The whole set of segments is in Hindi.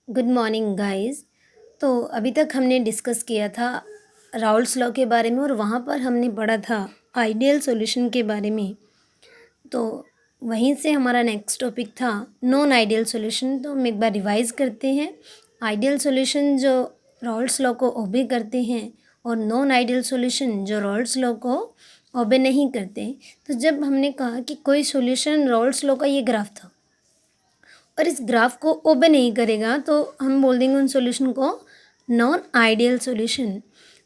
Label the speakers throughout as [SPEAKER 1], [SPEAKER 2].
[SPEAKER 1] Good morning guys. तो अभी तक हमने डिस्कस किया था राउल्स लॉ के बारे में और वहाँ पर हमने पढ़ा था आइडियल सॉल्यूशन के बारे में। तो वहीं से हमारा नेक्स्ट टॉपिक था नॉन आइडियल सॉल्यूशन। तो हम एक बार रिवाइज करते हैं। आइडियल सॉल्यूशन जो राउल्स लॉ को ओबे करते हैं और नॉन आइडियल सॉल्यूशन जो राउल्स लॉ को ओबे नहीं करते। तो जब हमने कहा कि कोई सॉल्यूशन राउल्स लॉ का ये ग्राफ था और इस ग्राफ को ओबे नहीं करेगा तो हम बोल देंगे उन सॉल्यूशन को नॉन आइडियल सॉल्यूशन।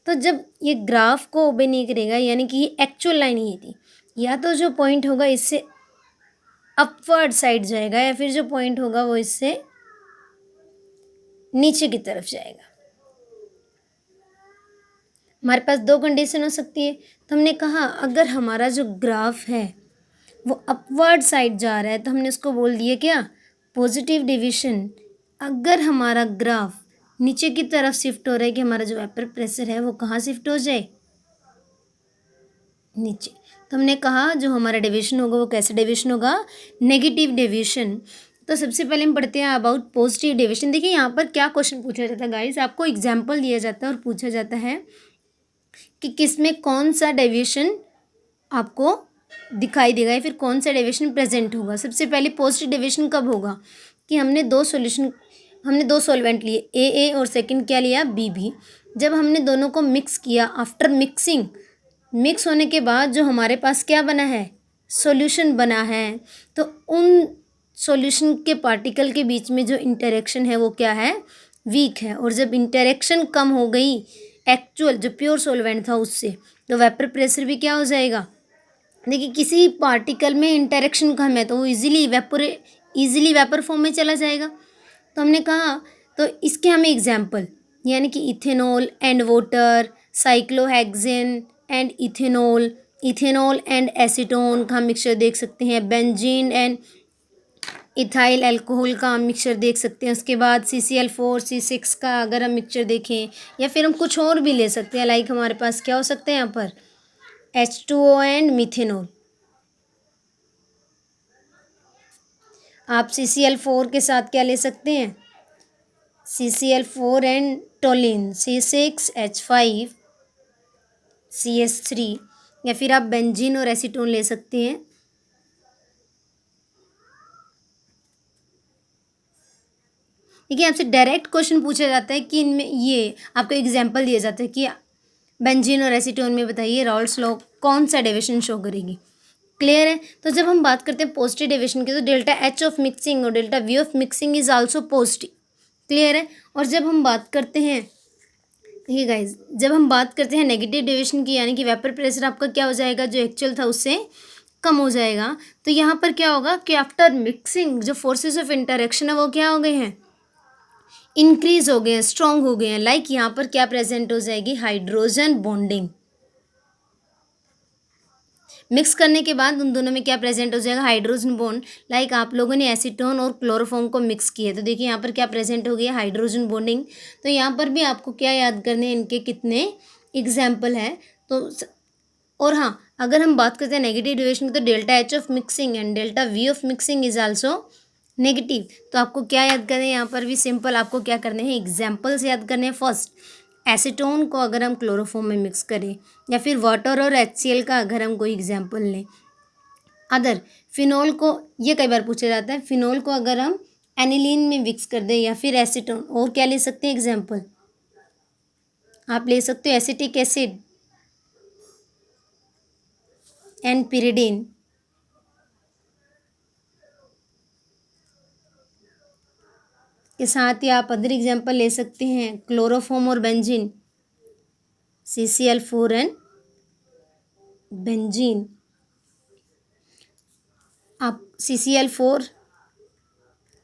[SPEAKER 1] तो जब ये ग्राफ को ओबे नहीं करेगा यानी कि ये एक्चुअल लाइन ये थी, या तो जो पॉइंट होगा इससे अपवर्ड साइड जाएगा या फिर जो पॉइंट होगा वो इससे नीचे की तरफ जाएगा। हमारे पास दो कंडीशन हो सकती है। तो हमने कहा अगर हमारा जो ग्राफ है वो अपवर्ड साइड जा रहा है तो हमने उसको बोल दिया क्या, पॉजिटिव डिविशन। अगर हमारा ग्राफ नीचे की तरफ शिफ्ट हो रहा है कि हमारा जो वेपर प्रेशर है वो कहाँ शिफ्ट हो जाए, नीचे। तो हमने कहा जो हमारा डेविएशन होगा वो कैसे डेविएशन होगा, नेगेटिव डेविएशन। तो सबसे पहले हम पढ़ते हैं अबाउट पॉजिटिव डेविएशन। देखिए यहाँ पर क्या क्वेश्चन पूछा जाता है गाइस, आपको एग्जाम्पल दिया जाता है और पूछा जाता है कि किस में कौन सा डेविएशन आपको दिखाई देगा या फिर कौन सा डेविएशन प्रेजेंट होगा। सबसे पहले पॉजिटिव डेविएशन कब होगा कि हमने दो सॉल्वेंट लिए ए और सेकंड क्या लिया बी। जब हमने दोनों को मिक्स किया, आफ्टर मिक्स होने के बाद जो हमारे पास क्या बना है, सॉल्यूशन बना है। तो उन सॉल्यूशन के पार्टिकल के बीच में जो इंटरेक्शन है वो क्या है, वीक है। और जब इंटरेक्शन कम हो गई एक्चुअल जो प्योर सॉल्वेंट था उससे, तो वेपर प्रेशर भी क्या हो जाएगा। देखिए किसी पार्टिकल में इंटरेक्शन कम है तो वो इजीली वेपर फॉर्म में चला जाएगा। तो हमने कहा तो इसके हमें एग्जाम्पल यानी कि ethanol and water, cyclohexane and ethanol and acetone का मिक्सचर देख सकते हैं, बेंजीन एंड इथाइल अल्कोहल का हम मिक्सचर देख सकते हैं। उसके बाद CCl4 C6 का अगर हम मिक्सचर देखें, या फिर हम कुछ और भी ले सकते हैं। लाइक हमारे पास क्या हो सकता है यहाँ पर H2O एंड मिथेनॉल। आप CCl4 के साथ क्या ले सकते हैं, CCl4 एंड टोलिन C6H5CH3, या फिर आप बेंजीन और एसीटोन ले सकते हैं। देखिए आपसे डायरेक्ट क्वेश्चन पूछा जाता है कि इनमें ये आपको एग्जांपल दिया जाता है कि बेंजीन और एसीटोन में बताइए राउल्स लॉ कौन सा डेविएशन शो करेगी। क्लियर है। तो जब हम बात करते हैं पॉजिटिव डेविएशन की तो डेल्टा H ऑफ मिक्सिंग और delta V of mixing is also positive. Clear है। और जब हम बात करते हैं, देखिए गाइज, जब हम बात करते हैं नेगेटिव डेविएशन की यानी कि वेपर प्रेशर आपका क्या हो जाएगा, जो एक्चुअल था उससे कम हो जाएगा। तो यहाँ पर क्या होगा कि आफ्टर मिक्सिंग जो फोर्सेस ऑफ इंटरेक्शन है वो क्या हो गए हैं, इंक्रीज हो गए हैं, स्ट्रॉन्ग हो गए हैं। लाइक यहाँ पर क्या प्रेजेंट हो जाएगी, हाइड्रोजन बॉन्डिंग। मिक्स करने के बाद उन दोनों में क्या प्रेजेंट हो जाएगा, हाइड्रोजन बॉन्ड। लाइक आप लोगों ने एसीटोन और क्लोरोफॉर्म को मिक्स किया तो देखिए यहाँ पर क्या प्रेजेंट हो गया, हाइड्रोजन बॉन्डिंग। तो यहाँ पर भी आपको क्या याद करने हैं, इनके कितने एग्जाम्पल हैं। तो और हाँ, अगर हम बात करते हैं नेगेटिव डेविएशन की तो delta H of mixing and delta V of mixing is also negative. तो आपको क्या याद करना है, यहाँ पर भी सिंपल आपको क्या करने हैं, एग्जाम्पल्स याद करने हैं। फर्स्ट, एसीटोन को अगर हम क्लोरोफॉर्म में मिक्स करें, या फिर वाटर और HCl का अगर हम कोई एग्जाम्पल लें। अदर फिनोल को, ये कई बार पूछा जाता है, फिनोल को अगर हम एनिलीन में मिक्स कर दें, या फिर एसीटोन। और क्या ले सकते हैं एग्जाम्पल, आप ले सकते हो एसिटिक एसिड एंड पिरिडीन। के साथ ही आप अदर एग्जाम्पल ले सकते हैं क्लोरोफॉर्म और बेंजीन, CCl4 एंड बेंजीन। आप CCl4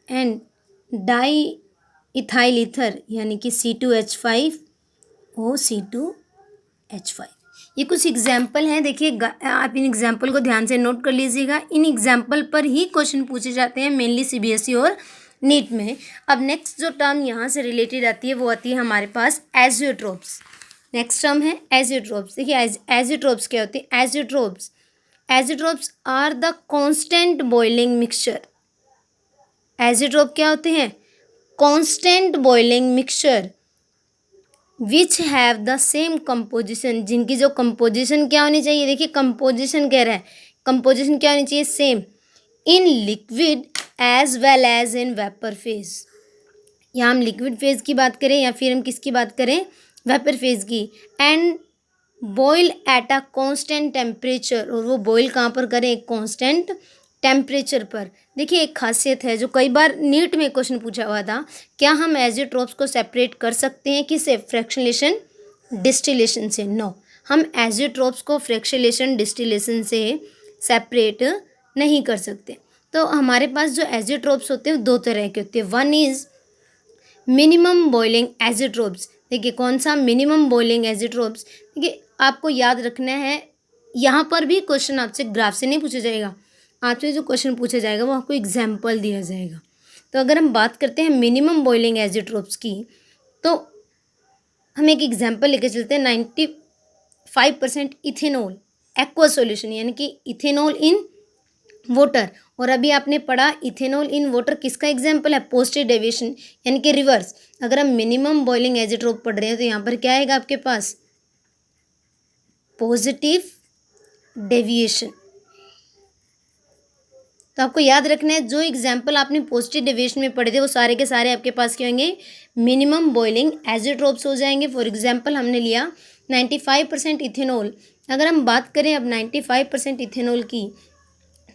[SPEAKER 1] and di ethyl ether यानी कि C2H5OC2H5। ये कुछ एग्जाम्पल हैं। देखिए आप इन एग्जाम्पल को ध्यान से नोट कर लीजिएगा। इन एग्जाम्पल पर ही क्वेश्चन पूछे जाते हैं मेनली CBSE और नीट में। अब नेक्स्ट जो टर्म यहाँ से रिलेटेड आती है वो आती है हमारे पास एजियोट्रोप्स। नेक्स्ट टर्म है एजियोट्रोप्स। देखिए एजियोट्रोप्स क्या होते हैं, azeotropes are the constant boiling mixture. Azeotrope क्या होते हैं, constant boiling mixture which have the same composition, जिनकी जो कंपोजिशन क्या होनी चाहिए, देखिए कंपोजिशन कह रहा है, कंपोजिशन क्या होनी चाहिए, same in liquid as well as in vapour phase. यहाँ हम लिक्विड फेज की बात करें या फिर हम किसकी बात करें, वेपर फेज की। And boil at a constant temperature, और वो बॉयल कहाँ पर करें, एक कांस्टेंट टेम्परेचर पर। देखिए एक खासियत है जो कई बार नीट में क्वेश्चन पूछा हुआ था, क्या हम एजियोट्रोप्स को सेपरेट कर सकते हैं किससे, फ्रैक्शनलेशन डिस्टिलेशन से। नो, हम एजियोट्रोप्स को फ्रैक्शनलेशन डिस्टिलेशन से सेपरेट नहीं कर सकते। तो हमारे पास जो एजियोट्रोप्स होते हैं वो दो तरह के होते हैं। One is minimum boiling azeotropes. देखिए कौन सा, मिनिमम बॉइलिंग एजियोट्रोप्स। देखिए आपको याद रखना है, यहाँ पर भी क्वेश्चन आपसे ग्राफ से नहीं पूछा जाएगा, आपसे जो क्वेश्चन पूछा जाएगा वो आपको एग्जाम्पल दिया जाएगा। तो अगर हम बात करते हैं मिनिमम बॉइलिंग एजियोट्रोप्स की, तो हम एक एग्जाम्पल लेके चलते हैं। 95% इथेनॉल एक्वा सॉल्यूशन, यानी कि इथेनॉल इन वाटर। और अभी आपने पढ़ा इथेनॉल इन वाटर किसका एग्जाम्पल है, पॉजिटिव डेविएशन, यानी कि रिवर्स। अगर हम मिनिमम बॉइलिंग एजियोट्रोप पढ़ रहे हैं तो यहाँ पर क्या आएगा आपके पास, पॉजिटिव डेविएशन। तो आपको याद रखना है जो एग्जाम्पल आपने पॉजिटिव डेविएशन में पढ़े थे वो सारे के सारे आपके पास क्या होंगे, मिनिमम बॉइलिंग एजियोट्रोप्स हो जाएंगे। फॉर एग्जाम्पल हमने लिया 95% इथेनॉल। अगर हम बात करें अब 95% इथेनॉल की,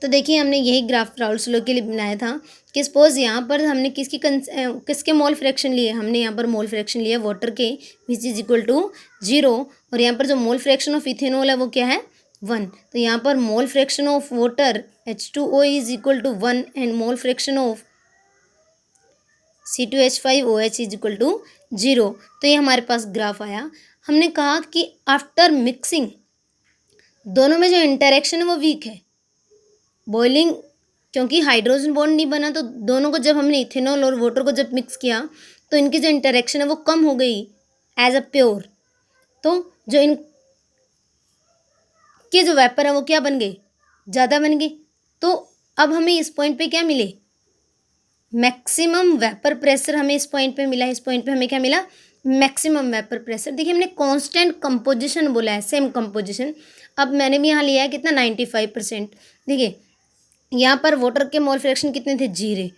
[SPEAKER 1] तो देखिए हमने यही ग्राफ राउल स्लो के लिए बनाया था कि सपोज यहाँ पर हमने किसके मोल फ्रैक्शन लिए, हमने यहाँ पर मोल फ्रैक्शन लिया वाटर के, विच इज इक्वल टू 0। और यहाँ पर जो मोल फ्रैक्शन ऑफ इथेनॉल है वो क्या है, 1। तो यहाँ पर mole fraction of water H2O is equal to 1 and mole fraction of C2H5OH is equal to 0। तो ये हमारे पास ग्राफ आया। हमने कहा कि आफ्टर मिक्सिंग दोनों में जो इंटरेक्शन है वो वीक है। बॉइलिंग, क्योंकि हाइड्रोजन बॉन्ड नहीं बना, तो दोनों को जब हमने इथेनॉल और वाटर को जब मिक्स किया तो इनकी जो इंटरेक्शन है वो कम हो गई एज अ प्योर। तो जो इनके जो वेपर है वो क्या बन गए, ज़्यादा बन गए। तो अब हमें इस पॉइंट पे क्या मिले, मैक्सिमम वेपर प्रेशर हमें इस पॉइंट पे मिला। इस पॉइंट पे हमें क्या मिला, मैक्सिमम वेपर प्रेशर। देखिए हमने कांस्टेंट कंपोजिशन बोला है, सेम कंपोजिशन। अब मैंने भी यहाँ लिया है कितना, 95%। देखिए यहाँ पर वाटर के मोल फ्रैक्शन कितने थे, 0,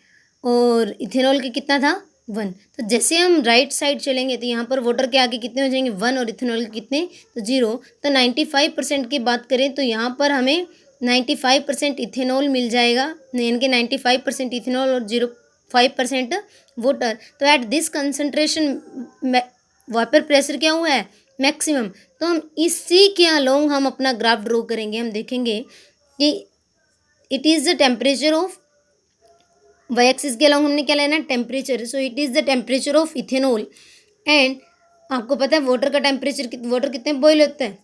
[SPEAKER 1] और इथेनॉल के कितना था, 1। तो जैसे हम राइट साइड चलेंगे तो यहाँ पर वाटर के आगे कितने हो जाएंगे, 1, और इथेनॉल के कितने, तो 0। तो 95% की बात करें तो यहाँ पर हमें 95% इथेनॉल मिल जाएगा, यानी कि 95% इथेनॉल और 0.5% वाटर। तो एट दिस कंसनट्रेशन वापर प्रेशर क्या हुआ है, मैक्सिमम। तो हम इसी के अलोंग हम अपना ग्राफ ड्रॉ करेंगे। हम देखेंगे कि it is the temperature of, Y axis के अलोंग हमने क्या लेना है, temperature. So it is the temperature of ethanol. And आपको पता है वाटर का टेम्परेचर, वाटर कितने बॉयल होता है,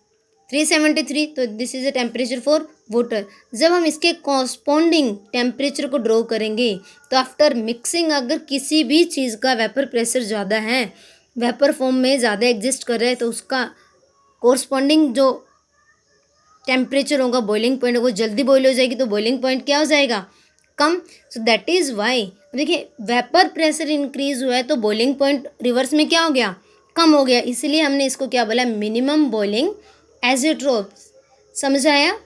[SPEAKER 1] 373। तो this is the temperature for water. जब हम इसके कॉरस्पॉन्डिंग टेम्परेचर को ड्रॉ करेंगे तो आफ्टर मिक्सिंग अगर किसी भी चीज़ का वेपर प्रेशर ज़्यादा है, वेपर फॉर्म में ज़्यादा एग्जिस्ट कर रहा है, तो उसका कॉरस्पॉन्डिंग जो टेम्परेचर होगा, बॉइलिंग पॉइंट, वो जल्दी बॉयल हो जाएगी, तो बॉइलिंग पॉइंट क्या हो जाएगा, कम। सो दैट इज़ वाई देखिए वेपर प्रेशर इंक्रीज हुआ है तो बॉइलिंग पॉइंट रिवर्स में क्या हो गया, कम हो गया। इसलिए हमने इसको क्या बोला, मिनिमम बॉइलिंग एजियोट्रोप्स। समझ आया,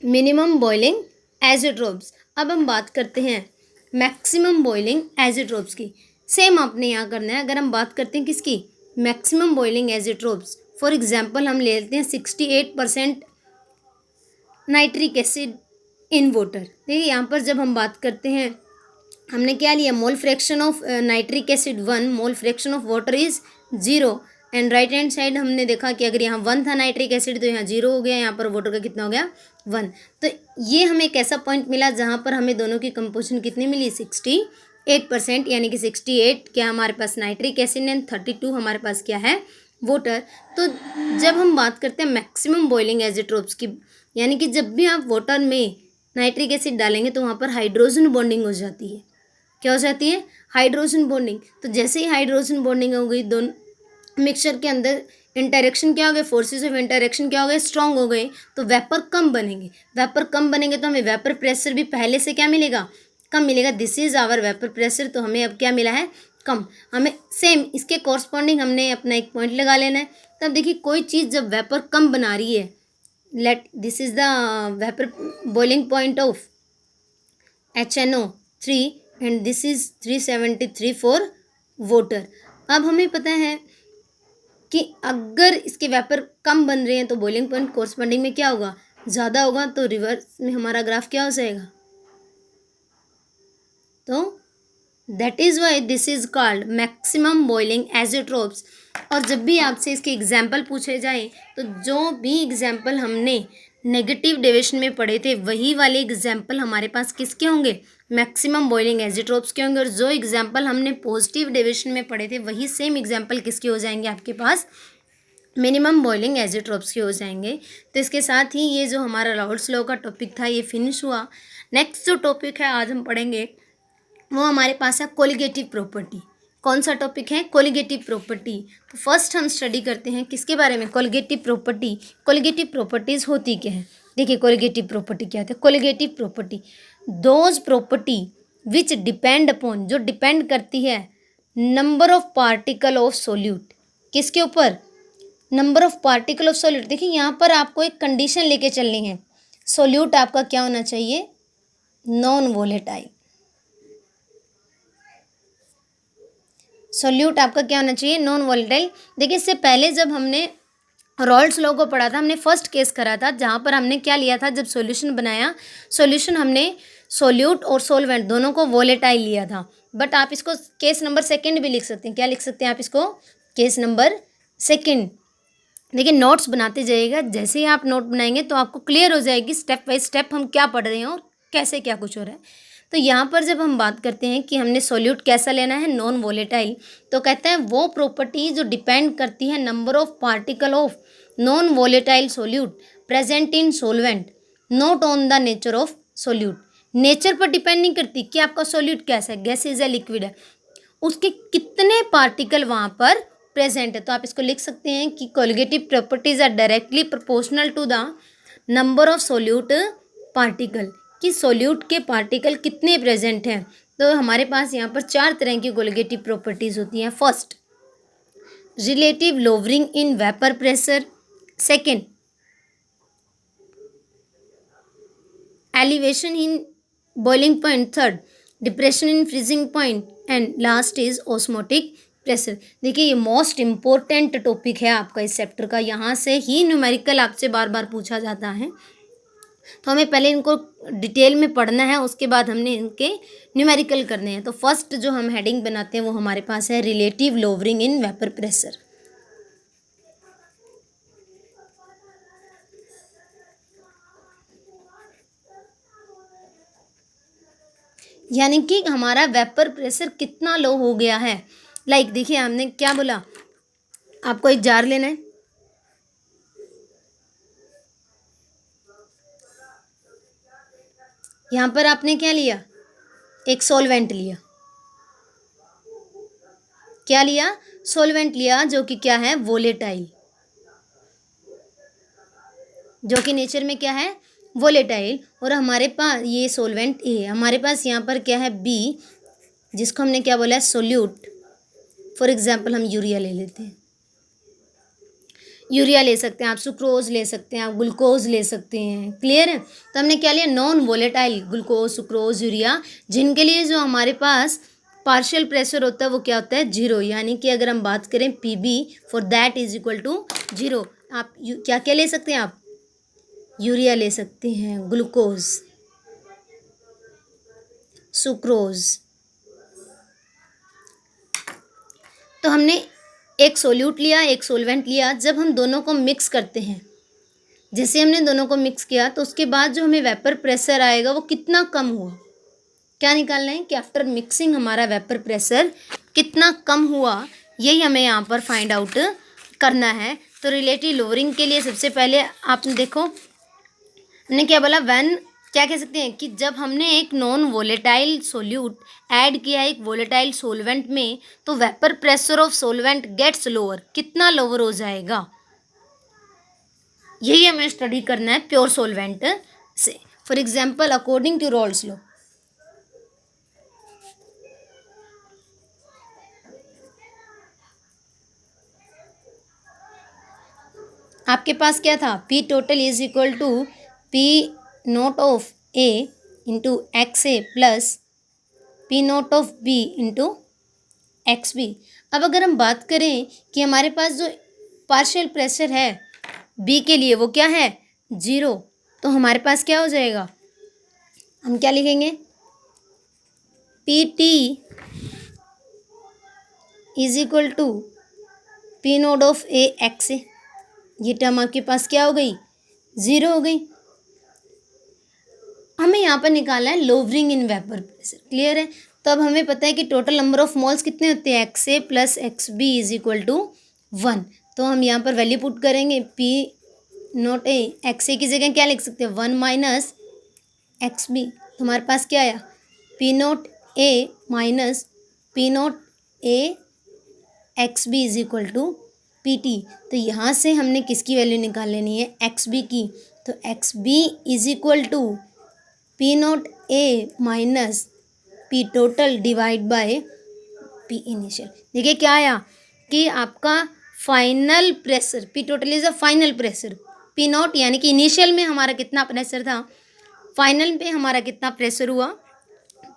[SPEAKER 1] मिनिमम बॉइलिंग एजियोट्रोप्स। अब हम बात करते हैं मैक्सिमम बॉइलिंग एजियोट्रोप्स की। सेम आपने यहाँ करना है। अगर हम बात करते हैं किसकी, maximum boiling azeotropes, for example हम ले लेते हैं 68% नाइट्रिक एसिड इन वाटर। देखिए यहाँ पर जब हम बात करते हैं, हमने क्या लिया, मोल fraction of nitric acid 1, mole fraction of water is 0। And right hand side हमने देखा कि अगर यहाँ 1 था नाइट्रिक एसिड तो यहाँ 0 हो गया, यहाँ पर वाटर का कितना हो गया, 1। तो ये हमें एक ऐसा पॉइंट मिला जहाँ पर हमें दोनों की कंपोजिशन कितनी मिली, 68%, यानी कि 68 क्या हमारे पास नाइट्रिक एसिड एंड 32 हमारे पास क्या है, वाटर। तो जब हम बात करते हैं मैक्सिमम बॉइलिंग एजियोट्रोप्स की, यानी कि जब भी आप वाटर में नाइट्रिक एसिड डालेंगे तो वहाँ पर हाइड्रोजन बॉन्डिंग हो जाती है। क्या हो जाती है, हाइड्रोजन बॉन्डिंग। तो जैसे ही हाइड्रोजन बॉन्डिंग हो गई, दोनों मिक्सचर के अंदर इंटरेक्शन क्या हो गए, फोर्सेस ऑफ इंटरेक्शन क्या हो गए, स्ट्रांग हो गए, तो वेपर कम बनेंगे। वेपर कम बनेंगे तो हमें वेपर प्रेशर भी पहले से क्या मिलेगा, कम मिलेगा। This is our vapour pressure. तो हमें अब क्या मिला है, कम, हमें सेम इसके कॉरस्पॉन्डिंग हमने अपना एक पॉइंट लगा लेना है। तब देखिए कोई चीज़ जब वेपर कम बना रही है, let this is the vapour boiling point of HNO3 and this is 373 for water. अब हमें पता है कि अगर इसके वेपर कम बन रहे हैं तो बॉइलिंग पॉइंट कॉरस्पॉन्डिंग में क्या होगा, ज़्यादा होगा, तो रिवर्स में हमारा ग्राफ क्या हो जाएगा। तो that is why this is called maximum boiling azeotropes. और जब भी आपसे इसके एग्जाम्पल पूछे जाए तो जो भी एग्जाम्पल हमने नेगेटिव डेविएशन में पढ़े थे वही वाले एग्जाम्पल हमारे पास किसके होंगे, मैक्सिमम बॉइलिंग एज़ोट्रोप्स के होंगे। और जो एग्जाम्पल हमने पॉजिटिव डेविएशन में पढ़े थे वही सेम एग्जाम्पल किसके हो जाएंगे आपके पास, मिनिमम बॉइलिंग एज़ोट्रोप्स के हो जाएंगे। तो इसके साथ ही ये जो हमारा राउल्ट्स लॉ का टॉपिक था ये फिनिश हुआ। नेक्स्ट जो टॉपिक है आज हम पढ़ेंगे वो हमारे पास है कोलिगेटिव प्रॉपर्टी। कौन सा टॉपिक है, कोलिगेटिव प्रॉपर्टी। तो फर्स्ट हम स्टडी करते हैं किसके बारे में, कोलिगेटिव प्रॉपर्टी। कोलिगेटिव प्रॉपर्टीज़ होती क्या है, देखिए कोलिगेटिव प्रॉपर्टी क्या होता है। Colligative property those property which depend upon, जो डिपेंड करती है number of particle of solute, किसके ऊपर, number of particle of solute. देखिए यहाँ पर आपको एक कंडीशन लेके चलनी है, सोल्यूट आपका क्या होना चाहिए, नॉन वोलेटाइल। सोल्यूट आपका क्या होना चाहिए, नॉन वोलेटाइल। देखिए इससे पहले जब हमने राउल्ट्स लॉ को पढ़ा था, हमने फर्स्ट केस करा था जहाँ पर हमने क्या लिया था, जब सॉल्यूशन बनाया, सॉल्यूशन हमने सोल्यूट और सोलवेंट दोनों को वोलेटाइल लिया था। बट आप इसको केस नंबर सेकंड भी लिख सकते हैं, क्या लिख सकते हैं आप इसको, केस नंबर सेकंड। देखिए नोट्स बनाते जाइएगा, जैसे ही आप नोट बनाएंगे तो आपको क्लियर हो जाएगी स्टेप बाय स्टेप हम क्या पढ़ रहे हैं और कैसे क्या कुछ हो रहा है। तो यहाँ पर जब हम बात करते हैं कि हमने सोल्यूट कैसा लेना है, नॉन वोलेटाइल, तो कहते हैं वो प्रॉपर्टी जो डिपेंड करती है number of particle of non volatile solute present in solvent, not on the nature of solute. Nature पर डिपेंड नहीं करती कि आपका सोल्यूट कैसा है, गैसेज है लिक्विड है, उसके कितने पार्टिकल वहाँ पर प्रेजेंट है। तो आप इसको लिख सकते हैं कि colligative properties are directly proportional to the number of solute particle, कि सोल्यूट के पार्टिकल कितने प्रेजेंट हैं। तो हमारे पास यहाँ पर 4 तरह की कोलिगेटिव प्रॉपर्टीज होती हैं। First, relative lowering in vapour pressure. Second, elevation in boiling point. Third, depression in freezing point. And last is osmotic pressure. देखिए ये मोस्ट इम्पोर्टेंट टॉपिक है आपका इस चैप्टर का, यहाँ से ही न्यूमेरिकल आपसे बार बार पूछा जाता है। तो हमें पहले इनको डिटेल में पढ़ना है, उसके बाद हमने इनके न्यूमेरिकल करने हैं। तो फर्स्ट जो हम हेडिंग बनाते हैं वो हमारे पास है relative lowering in vapour pressure. यानी कि हमारा वेपर प्रेशर कितना लो हो गया है। लाइक देखिए हमने क्या बोला, आपको एक जार लेना है, यहाँ पर आपने क्या लिया, एक सॉल्वेंट लिया, क्या लिया, सॉल्वेंट लिया, जो कि क्या है, वोलेटाइल, जो कि नेचर में क्या है, वोलेटाइल। और हमारे पास ये सॉल्वेंट ए है, हमारे पास यहाँ पर क्या है, बी, जिसको हमने क्या बोला है, सोल्यूट। फॉर एग्जाम्पल हम यूरिया ले लेते हैं, यूरिया ले सकते हैं आप, सुक्रोज ले सकते हैं आप, ग्लूकोज ले सकते हैं। क्लियर है। तो हमने क्या लिया, non volatile, glucose, sucrose, urea, जिनके लिए जो हमारे पास पार्शियल प्रेशर होता है वो क्या होता है, जीरो। यानी कि अगर हम बात करें PB for that is equal to zero. आप क्या क्या ले सकते हैं आप, यूरिया ले सकते हैं, ग्लूकोज, सुक्रोज। तो हमने एक सोल्यूट लिया, एक सोलवेंट लिया। जब हम दोनों को मिक्स करते हैं, जैसे हमने दोनों को मिक्स किया तो उसके बाद जो हमें वेपर प्रेशर आएगा वो कितना कम हुआ, क्या निकालना है कि आफ्टर मिक्सिंग हमारा वेपर प्रेशर कितना कम हुआ, यही हमें यहाँ पर फाइंड आउट करना है। तो रिलेटिव लोअरिंग के लिए सबसे पहले आपने देखो हमने क्या बोला, व्हेन, क्या कह सकते हैं कि जब हमने एक नॉन वोलेटाइल सोल्यूट ऐड किया है एक वोलेटाइल सोलवेंट में, तो vapour pressure of solvent gets lower, कितना लोअर हो जाएगा, यही हमें स्टडी करना है प्योर सोलवेंट से। For example according to Raoult's law, आपके पास क्या था, P total is equal to P naught of A into X A plus P naught of B into X B. अब अगर हम बात करें कि हमारे पास जो पार्शियल प्रेशर है बी के लिए वो क्या है, 0, तो हमारे पास क्या हो जाएगा, हम क्या लिखेंगे, P T is equal to P naught of A X A. ये टर्म आपके पास क्या हो गई, 0 हो गई। हमें यहाँ पर निकालना है lowering in vapour pressure, clear है। तो अब हमें पता है कि टोटल नंबर ऑफ मोल्स कितने होते हैं, X A plus X B is equal to 1। तो हम यहाँ पर वैल्यू पुट करेंगे, P naught A, X A की जगह क्या लिख सकते हैं, 1 माइनस एक्स बी। तो हमारे पास क्या आया, P naught A minus P naught A X B is equal to P T. तो यहाँ से हमने किसकी वैल्यू निकाल लेनी है, एक्स बी की। तो X B is equal to P naught A minus P total divide by P initial. देखिए क्या आया कि आपका final pressure, P total is a final pressure, P naught यानी कि इनिशियल में हमारा कितना प्रेशर था, फाइनल पे हमारा कितना प्रेशर हुआ।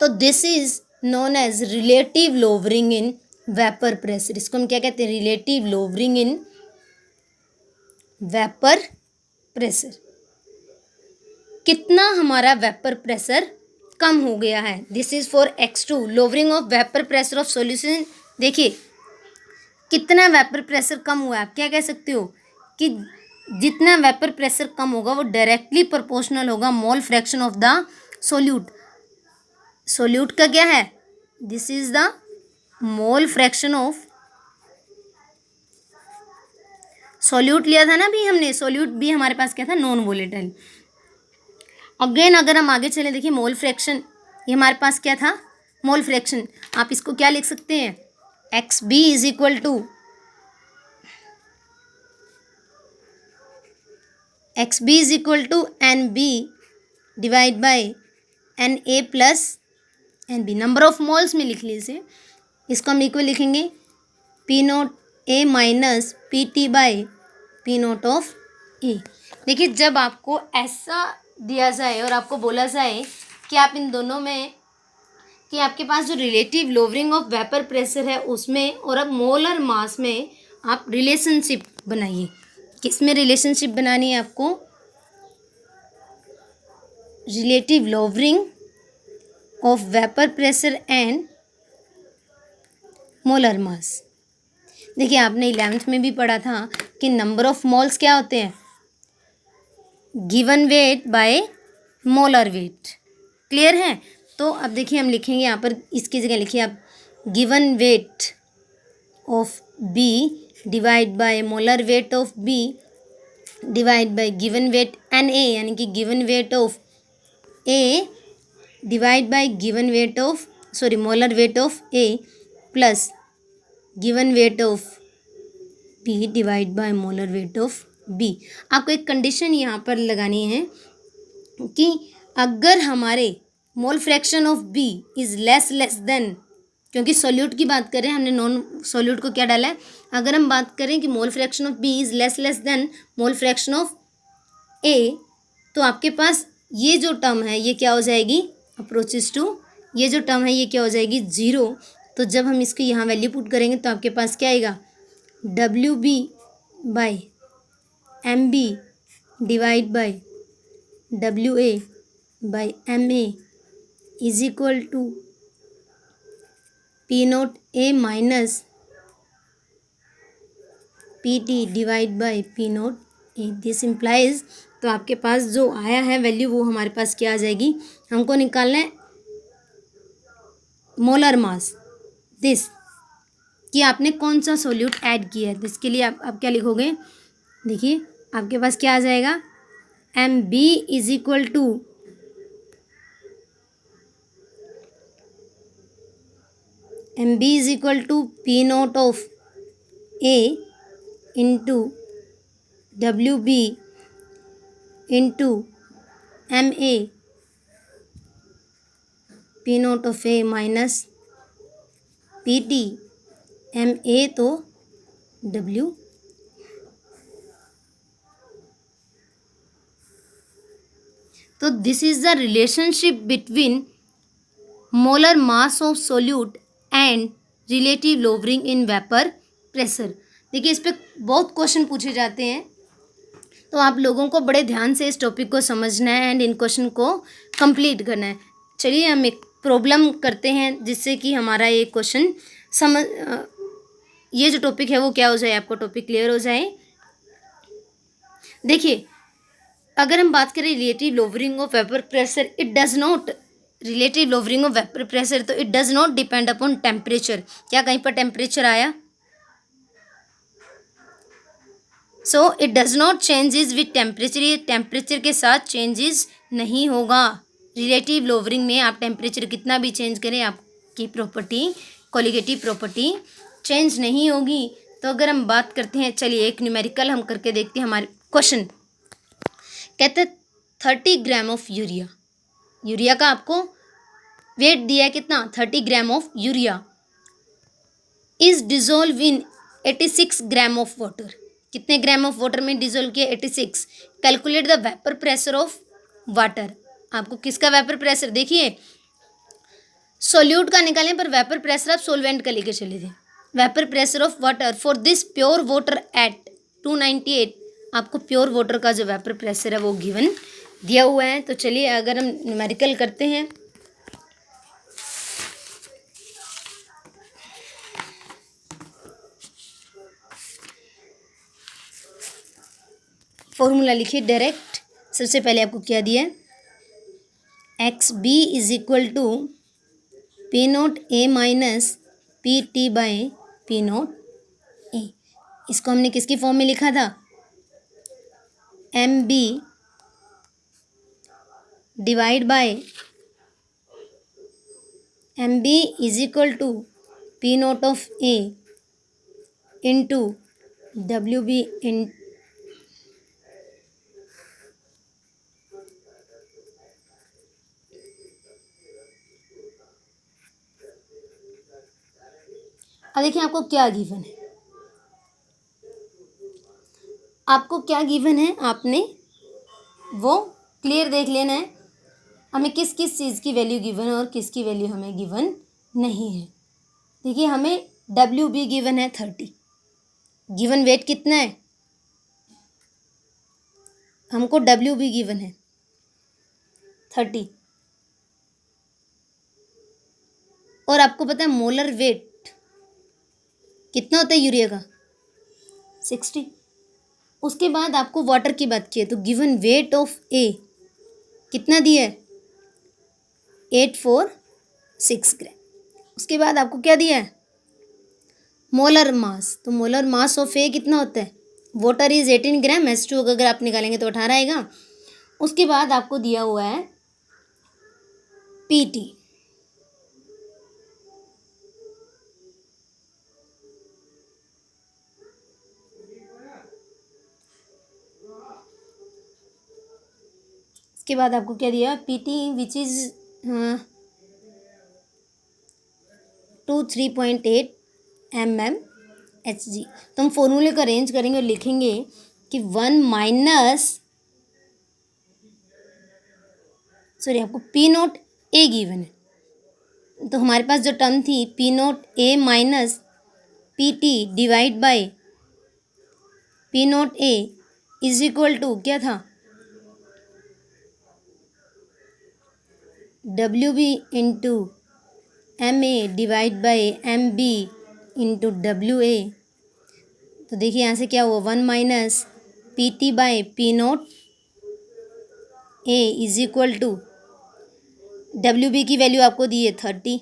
[SPEAKER 1] तो this is known as relative lowering in vapour pressure. इसको हम क्या कहते हैं, relative lowering in vapour pressure. कितना हमारा वेपर प्रेशर कम हो गया है, this is for x2 lowering of vapour pressure of solution. देखिए कितना वेपर प्रेशर कम हुआ है, आप क्या कह सकते हो कि जितना वेपर प्रेशर कम होगा वो डायरेक्टली प्रोपोर्शनल होगा मोल fraction of the solute. Solute का क्या है, this is the mole fraction of solute लिया था ना भी हमने, सोल्यूट भी हमारे पास क्या था, नॉन वोलेटाइल। अगेन अगर हम आगे चले, देखिए मोल फ्रैक्शन, ये हमारे पास क्या था, मोल फ्रैक्शन। आप इसको क्या लिख सकते हैं, X B is equal to N B divide by N A plus N B. Number of moles में लिख लीजिए, इसको हम इक्वल लिखेंगे P naught A minus P T by P naught of A. देखिए जब आपको ऐसा दिया जाए और आपको बोला जाए कि आप इन दोनों में, कि आपके पास जो relative lowering of vapour pressure है उसमें और अब मोलर मास में आप रिलेशनशिप बनाइए। किस में रिलेशनशिप बनानी है आपको, relative lowering of vapour pressure and molar mass. देखिए आपने 11th में भी पढ़ा था कि नंबर ऑफ मोल्स क्या होते हैं, given weight by molar wait, clear है। तो अब देखिए हम लिखेंगे यहाँ पर, इसकी जगह लिखिए आप given weight of B divide by molar weight of B divide by given weight N A, यानी कि given weight of A divide by given weight of molar weight of A plus given weight of B divide by molar weight of B. आपको एक कंडीशन यहाँ पर लगानी है कि अगर हमारे mole fraction of B is less than, क्योंकि सॉल्यूट की बात करें, हमने नॉन सॉल्यूट को क्या डाला है, अगर हम बात करें कि mole fraction of B is less than mole fraction of A, तो आपके पास ये जो टर्म है ये क्या हो जाएगी, अप्रोचेस टू, ये जो टर्म है ये क्या हो जाएगी, 0। तो जब हम इसकी यहाँ वैल्यू पुट करेंगे तो आपके पास क्या आएगा, W B by M B divide by W A by M A is equal to P naught A minus P T divide by P naught A. This implies, तो आपके पास जो आया है वैल्यू वो हमारे पास क्या आ जाएगी, हमको निकालना है मोलर मास, दिस, कि आपने कौन सा सोल्यूट ऐड किया है। तो इसके लिए आप क्या लिखोगे, देखिए आपके पास क्या आ जाएगा, M B is equal to P naught of A into W B into M A P naught of A minus P T M A तो डब्ल्यू तो this is the relationship between molar mass of solute and relative lowering in vapour pressure. देखिए इस पे बहुत क्वेश्चन पूछे जाते हैं, तो आप लोगों को बड़े ध्यान से इस टॉपिक को समझना है एंड इन क्वेश्चन को कंप्लीट करना है। चलिए हम एक प्रॉब्लम करते हैं जिससे कि हमारा ये क्वेश्चन समझ ये जो टॉपिक है वो क्या हो जाए, आपको टॉपिक क्लियर हो जाए। देखिए अगर हम बात करें relative lowering of vapour pressure, it does not relative lowering of vapour pressure, तो it does not depend upon temperature. क्या कहीं पर टेम्परेचर आया? So it does not changes with temperature, ये टेम्परेचर के साथ चेंजेस नहीं होगा। रिलेटिव लोवरिंग में आप टेम्परेचर कितना भी चेंज करें, आपकी प्रॉपर्टी कोलिगेटिव प्रॉपर्टी चेंज नहीं होगी। तो अगर हम बात करते हैं, चलिए एक न्यूमेरिकल हम करके देखते हैं। हमारे क्वेश्चन कहते हैं 30 ग्राम ऑफ यूरिया, यूरिया का आपको वेट दिया है कितना, 30 gram of urea is dissolve in 86 gram of water. कितने ग्राम ऑफ वाटर में डिजोल्व किया? 86। Calculate the vapour pressure of water. आपको किसका वेपर प्रेशर, देखिए सोल्यूट का निकालें पर वेपर प्रेशर आप सोलवेंट का लेके चले थे। Vapour pressure of water for this pure water at 298, आपको प्योर वाटर का जो वेपर प्रेशर है वो गिवन दिया हुआ है। तो चलिए अगर हम न्यूमेरिकल करते हैं, फॉर्मूला लिखिए डायरेक्ट। सबसे पहले आपको क्या दिया है, X B is equal to P naught A minus P T by P naught A. इसको हमने किसकी फॉर्म में लिखा था, M B divide by M B is equal to P naught of A into W B in अब देखिए आपको क्या गिवन है, आपको क्या गिवन है आपने वो क्लियर देख लेना है। हमें किस किस चीज़ की वैल्यू गिवन है और किसकी वैल्यू हमें गिवन नहीं है। देखिए हमें डब्ल्यू बी गिवन है 30, गिवन वेट कितना है, हमको डब्ल्यू बी गिवन है 30, और आपको पता है मोलर वेट कितना होता है यूरिया का, 60। उसके बाद आपको वाटर की बात की है, तो गिवन वेट ऑफ ए कितना दिया है, 846 ग्राम। उसके बाद आपको क्या दिया है, मोलर मास, तो मोलर मास ऑफ ए कितना होता है, वाटर इज 18 ग्राम, H2 अगर आप निकालेंगे तो 18 आएगा। उसके बाद आपको दिया हुआ है पीटी, उसके बाद आपको क्या दिया, पीटी विच इज 3.8 mmHg। तो हम फॉर्मूले को अरेंज करेंगे और लिखेंगे कि 1 माइनस आपको पी नोट ए गिवन है, तो हमारे पास जो टर्म थी P naught A minus P T divide by P naught A is equal to क्या था, W B into M A divide by M B into W A. तो देखिए यहाँ से क्या हुआ, 1 minus P T by P naught A is equal to W B की वैल्यू आपको दी है 30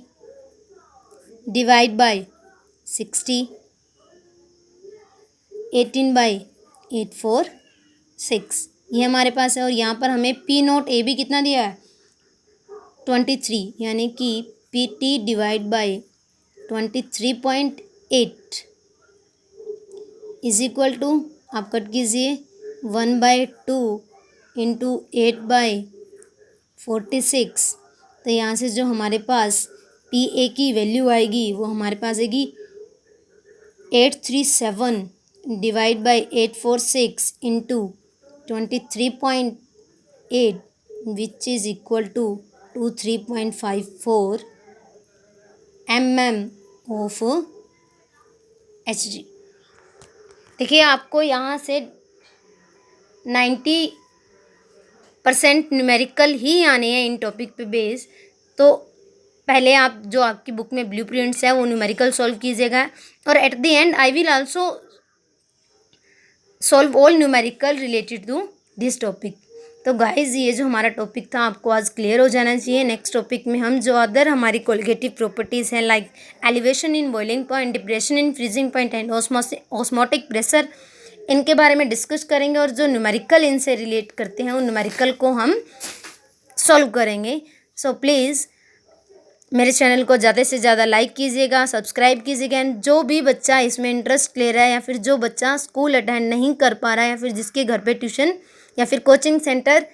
[SPEAKER 1] डिवाइड बाई 60, 18 बाई 846 ये हमारे पास है। और यहाँ पर हमें पी नोट ए भी कितना दिया है, 23, यानी कि P T divide by 23.8 is equal to, आप कट कीजिए 1/2 इंटू 8/46। तो यहाँ से जो हमारे पास पी ए की वैल्यू आएगी वो हमारे पास आएगी 837 divide by 846 into 23.8 which is equal to 3.54 mm of Hg। देखिए आपको यहाँ से 90% न्यूमेरिकल ही आने हैं इन टॉपिक पे बेस। तो पहले आप जो आपकी बुक में ब्लूप्रिंट्स है वो न्यूमेरिकल सॉल्व कीजिएगा, और at the end I will also solve all numerical related to this topic. तो गाइज ये जो हमारा टॉपिक था आपको आज क्लियर हो जाना चाहिए। नेक्स्ट टॉपिक में हम जो अदर हमारी कोलिगेटिव प्रॉपर्टीज़ हैं like elevation in boiling point, depression in freezing point and osmotic pressure, इनके बारे में डिस्कस करेंगे, और जो न्यूमेरिकल इनसे रिलेट करते हैं उन न्यूमेरिकल को हम सॉल्व करेंगे। सो प्लीज़ मेरे चैनल को ज़्यादा से ज़्यादा लाइक कीजिएगा, सब्सक्राइब कीजिएगा, एंड जो भी बच्चा इसमें इंटरेस्ट ले रहा है या फिर जो बच्चा स्कूल अटेंड नहीं कर पा रहा है या फिर जिसके घर पे ट्यूशन या फिर कोचिंग सेंटर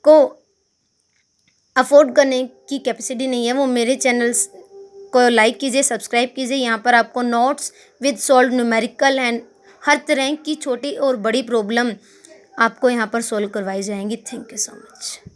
[SPEAKER 1] को अफोर्ड करने की कैपेसिटी नहीं है, वो मेरे चैनल्स को लाइक कीजिए, सब्सक्राइब कीजिए। यहाँ पर आपको notes with solve numerical and हर तरह की छोटी और बड़ी प्रॉब्लम आपको यहाँ पर सॉल्व करवाई जाएंगी। Thank you so much.